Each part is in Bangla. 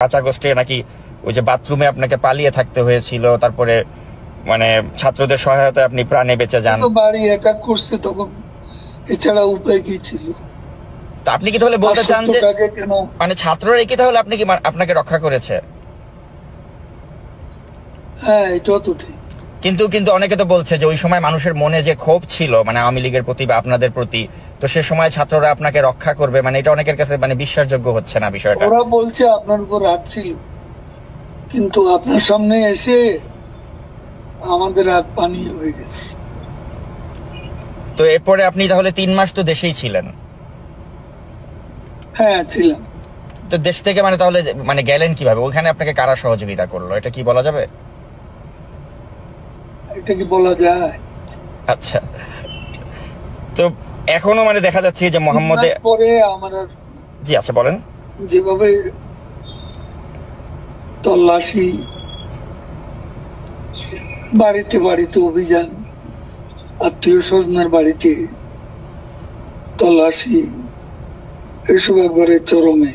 কাঁচা গোষ্ঠী নাকি ওই যে বাথরুমে আপনাকে পালিয়ে থাকতে হয়েছিল, তারপরে মানে ছাত্রদের সহায়তায় আপনি প্রাণে বেঁচে যান। বাড়ি অ্যাটাক করছে তখন, এছাড়া উপায় কি ছিল? তো আপনি কি তাহলে বলতে চান যে মানে ছাত্ররা কি তাহলে আপনি কি আপনাকে রক্ষা করেছে? হ্যাঁ, এটাও তো ঠিক। কিন্তু অনেকে তো বলছে যে ওই সময় মানুষের মনে যে ক্ষোভ ছিল মানে আওয়ামী লীগের প্রতি বা আপনাদের প্রতি, তো সে সময় ছাত্ররা আপনাকে রক্ষা করবে, মানে এটা অনেকের কাছে মানে বিশ্বাসযোগ্য হচ্ছে না বিষয়টা। ওরা বলছে আপনার উপর রাগ ছিল, কিন্তু আপনার সামনে এসে আমাদের রাগ পানি হয়ে গেছে। তো এরপরে আপনি তাহলে 3 মাস তো দেশেই ছিলেন? হ্যাঁ, ছিলাম। তো দেশ থেকে মানে তাহলে মানে গেলেন কিভাবে? ওখানে আপনাকে কারা সহযোগিতা করলো, এটা কি বলা যাবে? এটা কি বলা যায়? আচ্ছা, তো এখনো মানে দেখা যাচ্ছে যে মোহাম্মদ পরে আমার জি আচ্ছা বলেন। যেভাবে তল্লাশি, বাড়িতে বাড়িতে অভিযান, আত্মীয় স্বজনের বাড়িতে তল্লাশি, এসব একবারে চরমে।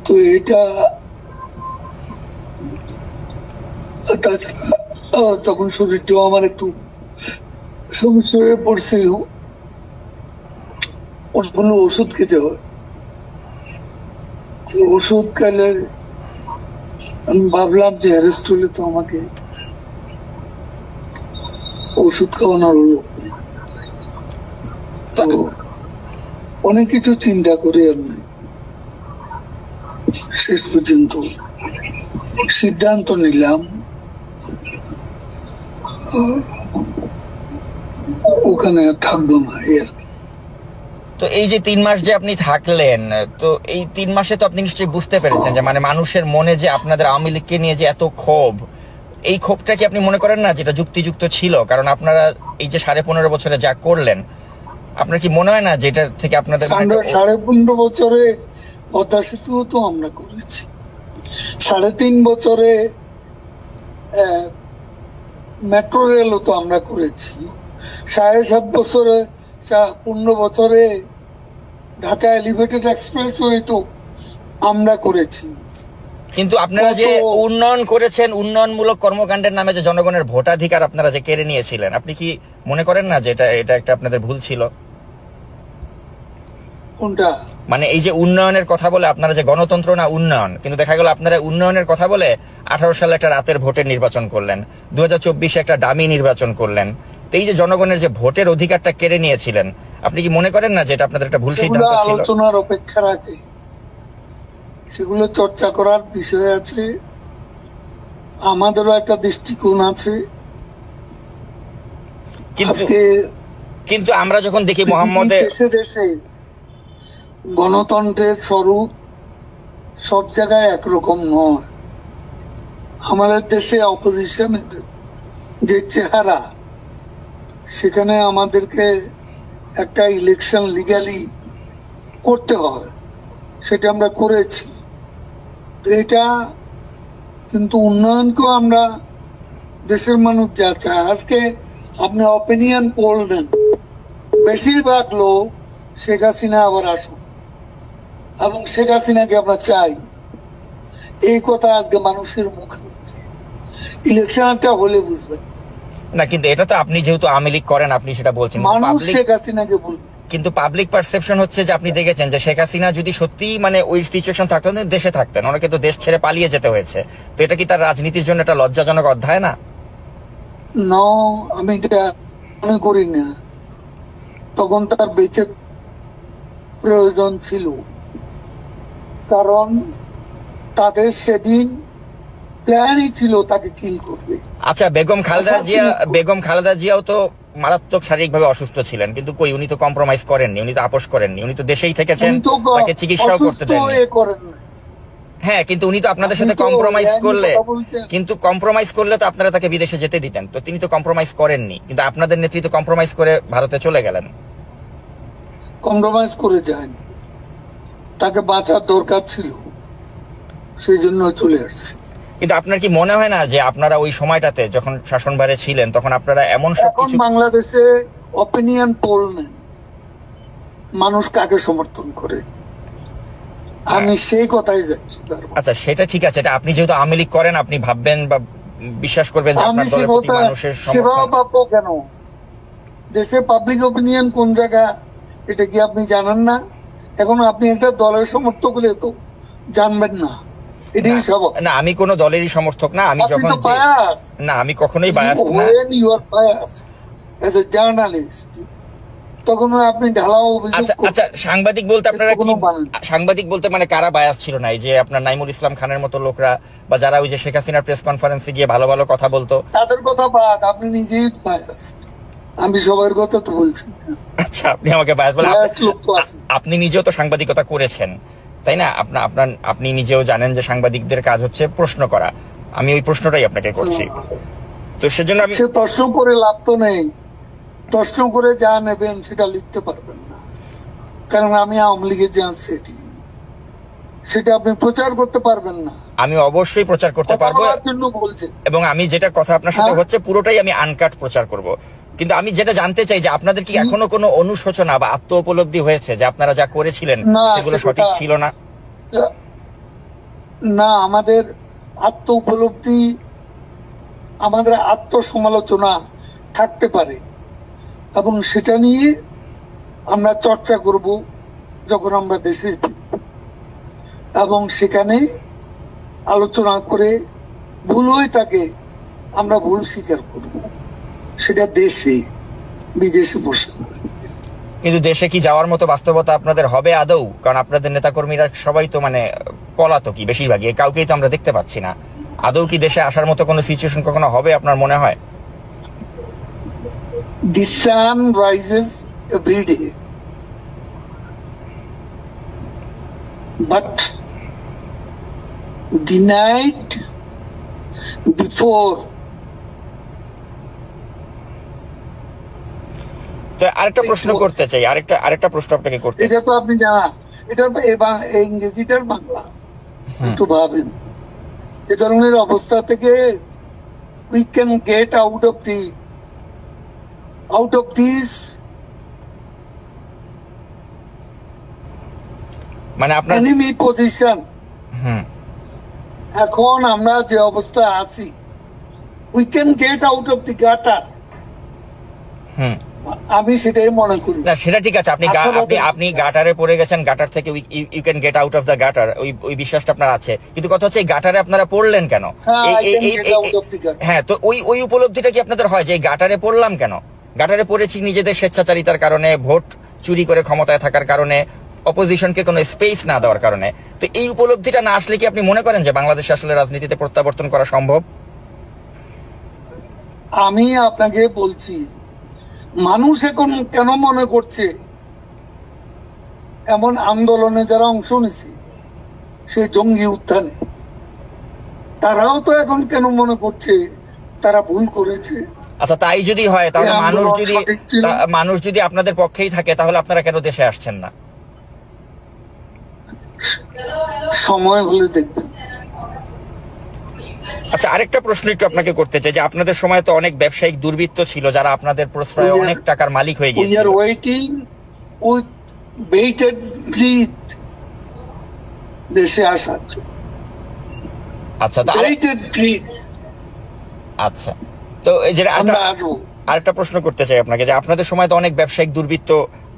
তো এটা তাছাড়া তখন শরীরটাও আমার একটু সমস্যা হয়ে পড়ছিল, অনেকগুলো ওষুধ খেতে হয়। ওষুধ খেলে আমি ভাবলাম যে অ্যারেস্ট হলে তো আমাকে ওষুধ খাওয়ানোর লোক নেই। তো অনেক কিছু চিন্তা করে আমি শেষ পর্যন্ত সিদ্ধান্ত নিলাম ওখানে থাকবো না। তো এই যে 3 মাস যে আপনি থাকলেন, তো এই 3 মাসে তো আপনি নিশ্চয়ই বুঝতে পেরেছেন যে মানে মানুষের মনে যে আপনাদের আওয়ামী লীগকে নিয়ে যে এত ক্ষোভ, এই ক্ষোভটা কি আপনি মনে করেন না যেটা যুক্তিযুক্ত ছিল? কারণ আপনারা এই যে 15.5 বছরে যা করলেন, আপনার কি মনে হয় না যেটা থেকে আপনাদের 15.5 বছরে পদ্মা সেতু তো আমরা করেছি, 3.5 বছরে মেট্রো রেলও তো আমরা করেছি, 7.5 বছরে 15 বছরে ঢাকা এলিভেটেড এক্সপ্রেসওয়ে তো আমরা করেছি। কিন্তু আপনারা যে উন্নয়ন করেছেন, উন্নয়নমূলক কর্মকাণ্ডের নামে যে জনগণের ভোটাধিকার আপনারা যে কেড়ে নিয়েছিলেন, আপনি কি মনে করেন না যে এটা একটা আপনাদের ভুল ছিল? কোনটা? মানে এই যে উন্নয়নের কথা বলে আপনারা যে গণতন্ত্র না উন্নয়ন, কিন্তু দেখা গেল আপনারা উন্নয়নের কথা বলে 18 সালে একটা রাতের ভোটের নির্বাচন করলেন, 2024 একটা ডামি নির্বাচন করলেন। তো এই যে জনগণের যে ভোটের অধিকারটা কেড়ে নিয়েছিলেন, আপনি কি মনে করেন না যে এটা আপনাদের একটা ভুল সিদ্ধান্ত ছিল? আলোচনার অপেক্ষা রাখে, সেগুলো চর্চা করার বিষয় আছে, আমাদেরও একটা দৃষ্টিকোণ আছে। কিন্তু আমরা যখন দেখি মোহাম্মদের দেশে দেশে গণতন্ত্রের স্বরূপ সব জায়গায় একরকম নয়। আমাদের দেশে অপোজিশনের যে চেহারা, সেখানে আমাদেরকে একটা ইলেকশন লিগ্যালি করতে হয়, সেটা আমরা করেছি। এটা কিন্তু উন্নয়নকেও আমরা, দেশের মানুষ যা চায়, আজকে আপনি অপিনিয়ন পোল নেন, বেশিরভাগ লোক শেখ হাসিনা আবার আসুন এবং শেখ হাসিনাকে আমরা চাই, এই কথা আজকে মানুষের মুখে। ইলেকশনটা হলে বুঝবেন না, কিন্তু এটা তো আপনি যেহেতু আওয়ামী লীগ করেন আপনি সেটা বলছেন, মানুষ শেখ হাসিনাকে বলবেন। কিন্তু পাবলিক পারসেপশন হচ্ছে যে আপনি দেখেছেন যে শেখ হাসিনা যদি সত্যি মানে ওই সিচুয়েশন থাকতেন, দেশে থাকতেন, ওনাকে তো দেশ ছেড়ে পালিয়ে যেতে হয়েছে। তো এটা কি তার রাজনীতির জন্য একটা লজ্জাজনক অধ্যায় না? আমি এটা মনে করি না। তখন তার বেঁচে প্রয়োজন ছিল, কারণ তাদের সেদিন প্ল্যানই ছিল তাকে কিল করবে। আচ্ছা, বেগম খালেদা জিয়াও তো মারাত্মক শারীরিকভাবে অসুস্থ ছিলেন, কিন্তু কই উনি তো কম্প্রোমাইজ করেননি, উনি তো আপোষ করেননি, উনি তো দেশেই থেকেছেন, তাকে চিকিৎসাও করতে দেননি। হ্যাঁ, কিন্তু উনি তো আপনাদের সাথে কম্প্রোমাইজ করলে, কিন্তু কম্প্রোমাইজ করলে তো আপনারা তাকে বিদেশে যেতে দিতেন, তো তিনি তো কম্প্রোমাইজ করেননি, কিন্তু আপনাদের নেতৃত্ব কম্প্রোমাইজ করে ভারতে চলে গেলেন। কম্প্রোমাইজ করে যায়নি, তাকে বাঁচার দরকার ছিল, সেই জন্য চলে আসছে। কিন্তু আপনার কি মনে হয় না যে আপনারা ওই সময়টাতে যখন শাসনভারে ছিলেন তখন আপনারা এমন সবকিছু, বাংলাদেশে অপিনিয়ন পোল নেন, মানুষ কাকে সমর্থন করে, আমি সেই কথাই যাচ্ছি। আচ্ছা, সেটা ঠিক আছে, এটা আপনি যেহেতু আওয়ামী লীগ করেন, আপনি ভাববেন বা বিশ্বাস করবেন যে আপনার দলের প্রতি মানুষের সেবাও পাবো কেন? দেশে পাবলিক অপিনিয়ন কোন জায়গা এটা কি আপনি জানেন না? এখন আপনি একটা দলের সমর্থক হলে তো জানবেন না, এটাই স্বাভাবিক। না, আমি কোন দলেরই সমর্থক না। আমি যখন না, আমি কখনোই বায়াস না। You are bias as a journalist, তখন আপনি ঢালাও অভিযোগ। আচ্ছা, সাংবাদিক বলতে আপনারা কি, সাংবাদিক বলতে মানে কারা বায়াস ছিল না? এই যে আপনার নাইমুল ইসলাম খানের মতো লোকরা, বা যারা ওই যে শেখ হাসিনার প্রেস কনফারেন্সে গিয়ে ভালো ভালো কথা বলতো, তাদের কথা বাদ, আপনি নিজেই বায়াস। আমি সবার কথা তো বলছি। আচ্ছা, আপনি আমাকে বায়াস বলেন? আপনি নিজেও তো সাংবাদিকতা করেছেন, তাই না? আপনি নিজেও জানেন যে সাংবাদিকদের কাজ হচ্ছে প্রশ্ন করা। আমি ওই প্রশ্নটাই আপনাকে করছি। তো সেজন্য আমি প্রশ্ন করে লাভ তো নেই। প্রশ্ন করে যা নেবেন সেটা লিখতে পারবেন না, কারণ আমি আওয়ামী লীগের যে সেটা আপনি প্রচার করতে পারবেন না। আমি অবশ্যই প্রচার করতে পারবো, এবং আমি যেটা কথা আপনার সাথে হচ্ছে পুরোটাই আমি আনকাট প্রচার করব। কিন্তু আমি যেটা জানতে চাই যে আপনাদের কি এখনো কোনো অনুশোচনা বা আত্ম উপলব্ধি হয়েছে যে আপনারা যা করেছিলেন সেগুলো সঠিক ছিল না? না, আমাদের আত্ম উপলব্ধি, আমাদের আত্মসমালোচনা থাকতে পারে, এবং সেটা নিয়ে আমরা চর্চা করব যখন আমরা দেশে ফিরব, এবং সেখানে আলোচনা করে ভুল হয়ে থাকে আমরা ভুল স্বীকার করব, সেটা দেশে বিদেশে বসে। কিন্তু দেশে কি যাওয়ার মতো বাস্তবতা আপনাদের হবে আদৌ? কারণ আপনাদের নেতাকর্মীরা সবাই তো মানে পলাতকই বেশিরভাগই, কাউকেই তো আমরা দেখতে পাচ্ছি না। আদৌ কি দেশে আসার মতো কোনো সিচুয়েশন কখনো হবে আপনার মনে হয়? The sun rises every day, but the night before. তো আরেকটা প্রশ্ন করতে চাই, আরেকটা প্রশ্ন আপনাকে করতে। এটা তো আপনি জানা, এটা ইংরেজিটার বাংলা, একটু ভাবেন। এ ধরনের অবস্থা থেকে we can get out of this, মানে আপনার enemy position। এখন আমরা যে অবস্থা আছি, we can get out of the gutter। আমি সেটাই মনে করি। না, সেটা ঠিক আছে, আপনি গাটারে পড়ে গেছেন, গাটার থেকে you can get out of the gutter, ওই বিশ্বাসটা আপনার আছে। কিন্তু কথা হচ্ছে এই গাটারে আপনারা পড়লেন কেন? হ্যাঁ, তো ওই উপলব্ধিটা কি আপনাদের হয় যে এই গাটারে পড়লাম কেন? গাটারে পড়েছি নিজেদের স্বেচ্ছাচারিতার কারণে, ভোট চুরি করে ক্ষমতায় থাকার কারণে, অপোজিশনকে কোনো স্পেস না দেওয়ার কারণে। তো এই উপলব্ধিটা না আসলে কি আপনি মনে করেন যে বাংলাদেশে আসলে রাজনীতিতে প্রত্যাবর্তন করা সম্ভব? আমি আপনাকে বলছি, মানুষ এখন কেন মনে করছে, এমন আন্দোলনে যারা অংশ নিছে, সেই জঙ্গি উত্থানে, তারাও তো এখন কেন মনে করছে তারা ভুল করেছে? আচ্ছা, তাই যদি হয় তাহলে মানুষ যদি আপনাদের পক্ষেই থাকে তাহলে আপনারা কেন দেশে আসছেন না? সময় হলে দেখবেন। আচ্ছা, আরেকটা প্রশ্ন একটু আপনাকে করতে চাই যে আপনাদের সময় তো অনেক ব্যবসায়িক দুর্বৃত্ত ছিল যারা আপনাদের প্রশ্রয়ে অনেক টাকার মালিক হয়ে গিয়েছিল। We are waiting with bated breath দেশে আসার জন্য। আচ্ছা, bated breath। আচ্ছা, তো এই যে আরেকটা প্রশ্ন করতে চাই আপনাকে যে আপনাদের সময় তো অনেক ব্যবসায়িক দুর্বৃত্ত,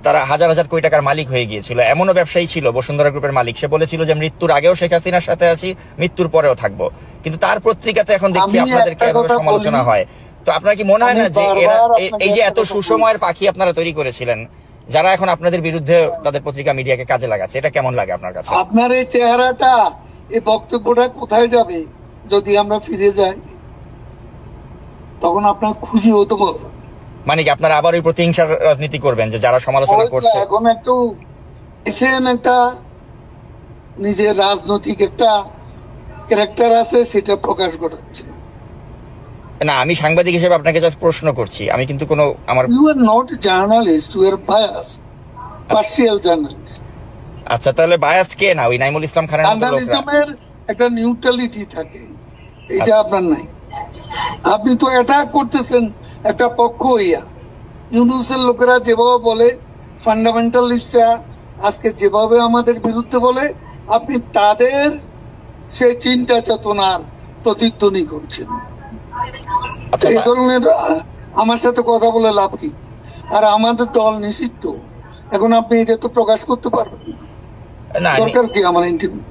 তারা হাজার হাজার কোটি টাকার মালিক হয়ে গিয়েছিল। এমনও ব্যবসায়ী ছিল, বসুন্ধরা গ্রুপের মালিক, সে বলেছিল যে মৃত্যুর আগেও শেখ হাসিনার সাথে আছি, মৃত্যুর পরেও থাকবো। কিন্তু তার পত্রিকাতে এখন দেখছি আপনাদেরকে এভাবে সমালোচনা হয়। তো আপনার কি মনে হয় না যে এরা এই যে এত সুসময়ের পাখি আপনারা তৈরি করেছিলেন, যারা এখন আপনাদের বিরুদ্ধে তাদের পত্রিকা মিডিয়াকে কাজে লাগাচ্ছে, এটা কেমন লাগে আপনার কাছে? আপনার এই চেহারাটা, এই বক্তব্যটা কোথায় যাবে যদি আমরা ফিরে যাই? তখন আপনার খুশি হতে পারবে। মানে কি আপনারা আবার ওই প্রতিহিংসার রাজনীতি করবেন যে যারা সমালোচনা করছে? এখন একটু একটা নিজের রাজনৈতিক একটা ক্যারেক্টার আছে, সেটা প্রকাশ ঘটাচ্ছে। না, আমি সাংবাদিক হিসেবে আপনাকে জাস্ট প্রশ্ন করছি, আমি কিন্তু কোনো আমার you are not journalist, you are biased, partial journalist. আচ্ছা, তাহলে বায়াসড কে? না, ওই নাইমুল ইসলাম খানের মতো লোকরা। জার্নালিজমের একটা নিউট্রালিটি থাকে, এটা আপনার নাই। আপনি তো অ্যাটাক করতেছেন একটা পক্ষ হইয়া। ইউনূসের লোকেরা যেভাবে বলে, ফান্ডামেন্টালিস্টরা আজকে যেভাবে আমাদের বিরুদ্ধে বলে, আপনি তাদের সেই চিন্তা চেতনার প্রতিধ্বনি করছেন। আচ্ছা, এই ধরনের আমার সাথে কথা বলে লাভ কি? আর আমাদের দল নিষিদ্ধ, এখন আপনি এটা তো প্রকাশ করতে পারবেন না, দরকার কি আমার ইন্টারভিউ?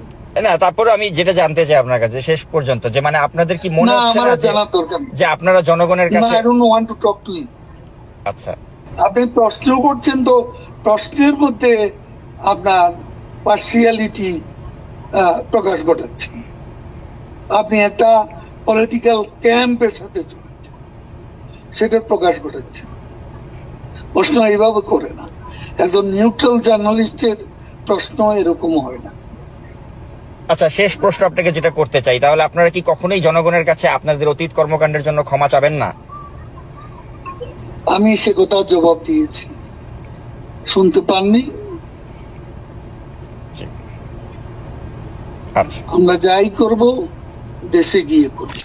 না, তারপরে আমি যেটা জানতে চাই আপনার কাছে শেষ পর্যন্ত, যে মানে আপনাদের কি মনে হচ্ছে না জানার দরকার যে আপনারা জনগণের কাছে? I don't want to talk to you. আচ্ছা, আপনি প্রশ্ন করছেন, তো প্রশ্নের মধ্যে আপনার পার্সিয়ালিটি প্রকাশ ঘটাচ্ছেন। আপনি একটা পলিটিক্যাল ক্যাম্পের সাথে জড়িত, সেটার প্রকাশ ঘটাচ্ছেন। প্রশ্ন এইভাবে করে না, একজন নিউট্রাল জার্নালিস্টের প্রশ্ন এরকম হয় না। আচ্ছা, শেষ প্রশ্ন আপনাকে যেটা করতে চাই, তাহলে আপনারা কি কখনোই জনগণের কাছে আপনাদের অতীত কর্মকাণ্ডের জন্য ক্ষমা চাবেন না? আমি সে কথা জবাব দিয়েছি, শুনতে পাননি? আচ্ছা, আমরা যাই করব দেশে গিয়ে করব।